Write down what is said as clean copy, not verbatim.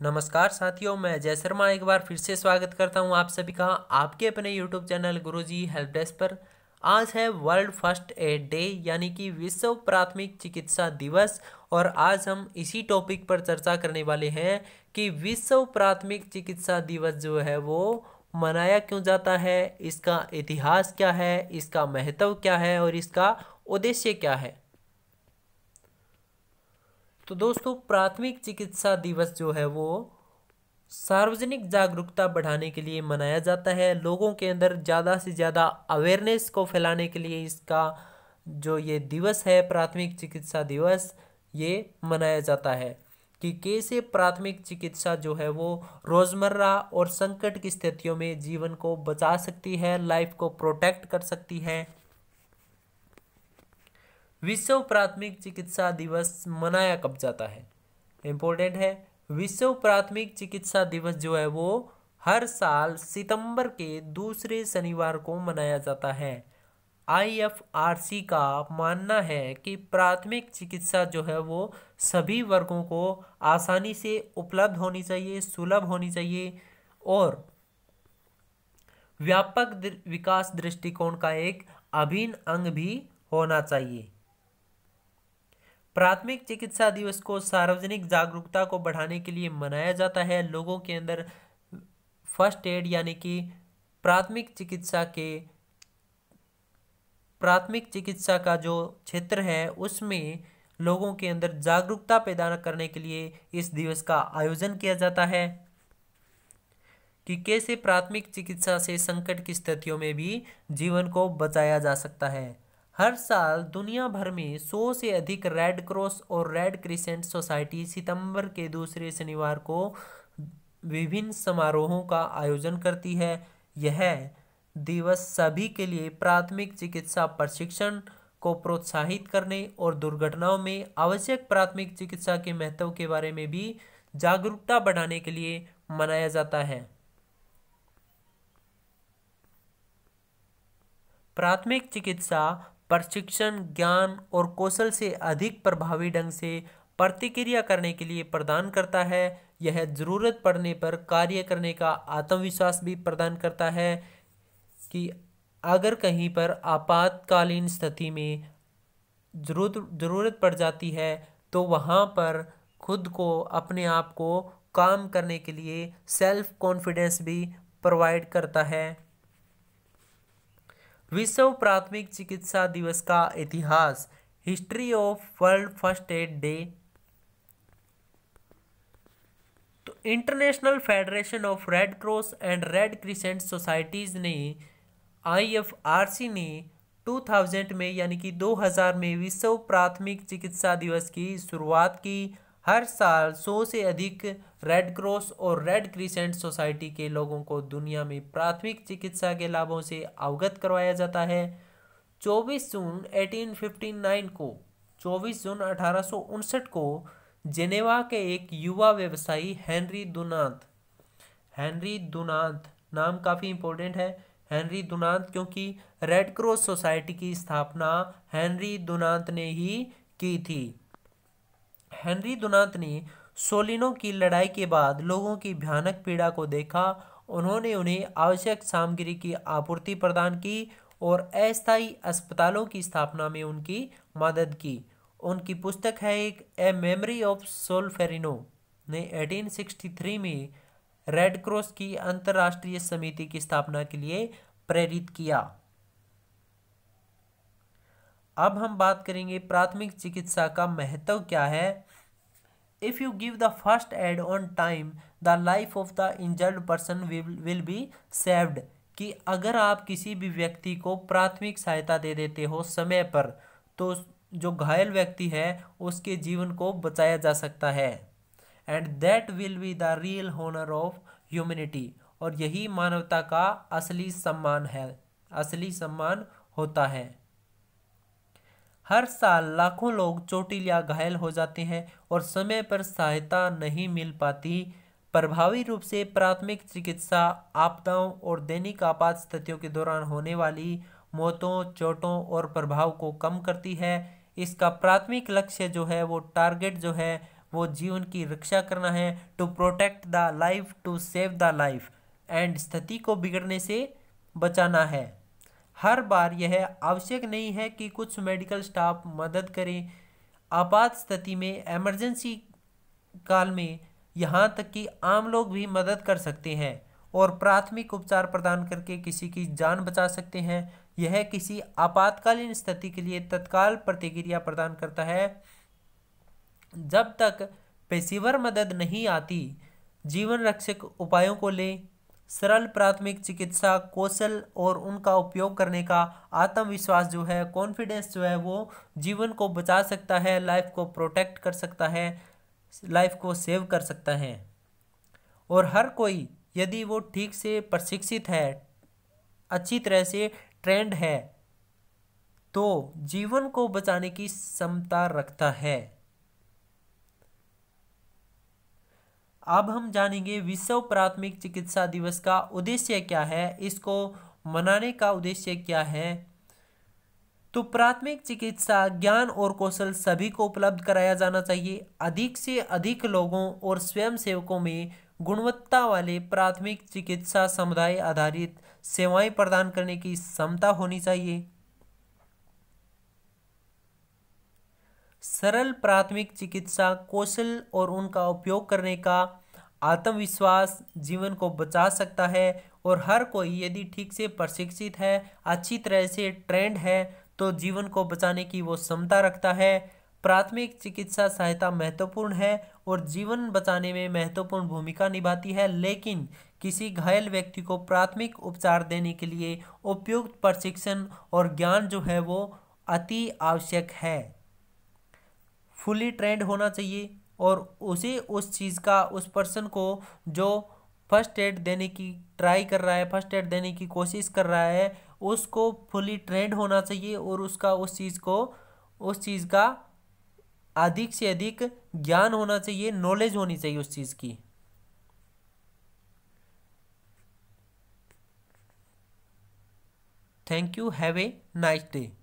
नमस्कार साथियों, मैं जय शर्मा एक बार फिर से स्वागत करता हूं आप सभी का आपके अपने यूट्यूब चैनल गुरुजी हेल्प डेस्क पर। आज है वर्ल्ड फर्स्ट एड डे यानी कि विश्व प्राथमिक चिकित्सा दिवस। और आज हम इसी टॉपिक पर चर्चा करने वाले हैं कि विश्व प्राथमिक चिकित्सा दिवस जो है वो मनाया क्यों जाता है, इसका इतिहास क्या है, इसका महत्व क्या है और इसका उद्देश्य क्या है। तो दोस्तों, प्राथमिक चिकित्सा दिवस जो है वो सार्वजनिक जागरूकता बढ़ाने के लिए मनाया जाता है। लोगों के अंदर ज़्यादा से ज़्यादा अवेयरनेस को फैलाने के लिए इसका जो ये दिवस है, प्राथमिक चिकित्सा दिवस, ये मनाया जाता है कि कैसे प्राथमिक चिकित्सा जो है वो रोज़मर्रा और संकट की स्थितियों में जीवन को बचा सकती है, लाइफ को प्रोटेक्ट कर सकती है। विश्व प्राथमिक चिकित्सा दिवस मनाया कब जाता है, इम्पोर्टेंट है। विश्व प्राथमिक चिकित्सा दिवस जो है वो हर साल सितंबर के दूसरे शनिवार को मनाया जाता है। IFRC का मानना है कि प्राथमिक चिकित्सा जो है वो सभी वर्गों को आसानी से उपलब्ध होनी चाहिए, सुलभ होनी चाहिए और व्यापक विकास दृष्टिकोण का एक अभिन्न अंग भी होना चाहिए। प्राथमिक चिकित्सा दिवस को सार्वजनिक जागरूकता को बढ़ाने के लिए मनाया जाता है। लोगों के अंदर फर्स्ट एड यानी कि प्राथमिक चिकित्सा का जो क्षेत्र है उसमें लोगों के अंदर जागरूकता पैदा करने के लिए इस दिवस का आयोजन किया जाता है कि कैसे प्राथमिक चिकित्सा से संकट की स्थितियों में भी जीवन को बचाया जा सकता है। हर साल दुनिया भर में 100 से अधिक रेड क्रॉस और रेड क्रिसेंट सोसाइटी सितंबर के दूसरे शनिवार को विभिन्न समारोहों का आयोजन करती है। यह दिवस सभी के लिए प्राथमिक चिकित्सा प्रशिक्षण को प्रोत्साहित करने और दुर्घटनाओं में आवश्यक प्राथमिक चिकित्सा के महत्व के बारे में भी जागरूकता बढ़ाने के लिए मनाया जाता है। प्राथमिक चिकित्सा प्रशिक्षण ज्ञान और कौशल से अधिक प्रभावी ढंग से प्रतिक्रिया करने के लिए प्रदान करता है। यह जरूरत पड़ने पर कार्य करने का आत्मविश्वास भी प्रदान करता है कि अगर कहीं पर आपातकालीन स्थिति में जरूरत पड़ जाती है तो वहाँ पर खुद को अपने आप को काम करने के लिए सेल्फ कॉन्फिडेंस भी प्रोवाइड करता है। विश्व प्राथमिक चिकित्सा दिवस का इतिहास। History of world first aid day. तो International Federation of Red Cross and Red Crescent Societies ने IFRC ने 2000 में यानी कि 2000 में विश्व प्राथमिक चिकित्सा दिवस की शुरुआत की। हर साल 100 से अधिक रेड क्रॉस और रेड क्रिसेंट सोसाइटी के लोगों को दुनिया में प्राथमिक चिकित्सा के लाभों से अवगत करवाया जाता है। 24 जून 1859 को जेनेवा के एक युवा व्यवसायी हेनरी डुनांत नाम काफ़ी इंपॉर्टेंट है, हेनरी डुनांत, क्योंकि रेड क्रॉस सोसाइटी की स्थापना हेनरी डुनांत ने ही की थी। हेनरी डुनांत ने सोलिनो की लड़ाई के बाद लोगों की भयानक पीड़ा को देखा। उन्होंने उन्हें आवश्यक सामग्री की आपूर्ति प्रदान की और अस्थायी अस्पतालों की स्थापना में उनकी मदद की। उनकी पुस्तक है एक ए मेमोरी ऑफ सोल्फेरिनो ने 1863 में रेड क्रॉस की अंतर्राष्ट्रीय समिति की स्थापना के लिए प्रेरित किया। अब हम बात करेंगे प्राथमिक चिकित्सा का महत्व क्या है। If you give the first aid on time, the life of the injured person will be saved। कि अगर आप किसी भी व्यक्ति को प्राथमिक सहायता दे देते हो समय पर, तो जो घायल व्यक्ति है उसके जीवन को बचाया जा सकता है। And that will be the real honor of humanity. और यही मानवता का असली सम्मान है, असली सम्मान होता है। हर साल लाखों लोग चोटिल या घायल हो जाते हैं और समय पर सहायता नहीं मिल पाती। प्रभावी रूप से प्राथमिक चिकित्सा आपदाओं और दैनिक आपात स्थितियों के दौरान होने वाली मौतों, चोटों और प्रभाव को कम करती है। इसका प्राथमिक लक्ष्य जो है वो टारगेट जो है वो जीवन की रक्षा करना है, to protect the life, to save the life, and स्थिति को बिगड़ने से बचाना है। हर बार यह आवश्यक नहीं है कि कुछ मेडिकल स्टाफ मदद करें। आपात स्थिति में, इमरजेंसी काल में, यहाँ तक कि आम लोग भी मदद कर सकते हैं और प्राथमिक उपचार प्रदान करके किसी की जान बचा सकते हैं। यह किसी आपातकालीन स्थिति के लिए तत्काल प्रतिक्रिया प्रदान करता है। जब तक पेशेवर मदद नहीं आती, जीवन रक्षक उपायों को लें। सरल प्राथमिक चिकित्सा कौशल और उनका उपयोग करने का आत्मविश्वास जो है, कॉन्फिडेंस जो है, वो जीवन को बचा सकता है, लाइफ को प्रोटेक्ट कर सकता है, लाइफ को सेव कर सकता है। और हर कोई यदि वो ठीक से प्रशिक्षित है, अच्छी तरह से ट्रेंड है, तो जीवन को बचाने की क्षमता रखता है। अब हम जानेंगे विश्व प्राथमिक चिकित्सा दिवस का उद्देश्य क्या है, इसको मनाने का उद्देश्य क्या है। तो प्राथमिक चिकित्सा ज्ञान और कौशल सभी को उपलब्ध कराया जाना चाहिए। अधिक से अधिक लोगों और स्वयंसेवकों में गुणवत्ता वाले प्राथमिक चिकित्सा समुदाय आधारित सेवाएं प्रदान करने की क्षमता होनी चाहिए। सरल प्राथमिक चिकित्सा कौशल और उनका उपयोग करने का आत्मविश्वास जीवन को बचा सकता है। और हर कोई यदि ठीक से प्रशिक्षित है, अच्छी तरह से ट्रेंड है, तो जीवन को बचाने की वो क्षमता रखता है। प्राथमिक चिकित्सा सहायता महत्वपूर्ण है और जीवन बचाने में महत्वपूर्ण भूमिका निभाती है, लेकिन किसी घायल व्यक्ति को प्राथमिक उपचार देने के लिए उपयुक्त प्रशिक्षण और ज्ञान जो है वो अति आवश्यक है। फुली ट्रेंड होना चाहिए और उसे उस चीज़ का, उस पर्सन को जो फर्स्ट एड देने की ट्राई कर रहा है, फर्स्ट एड देने की कोशिश कर रहा है, उसको फुली ट्रेंड होना चाहिए और उसका उस चीज़ का अधिक से अधिक ज्ञान होना चाहिए, नॉलेज होनी चाहिए उस चीज़ की। Thank you, have a nice day.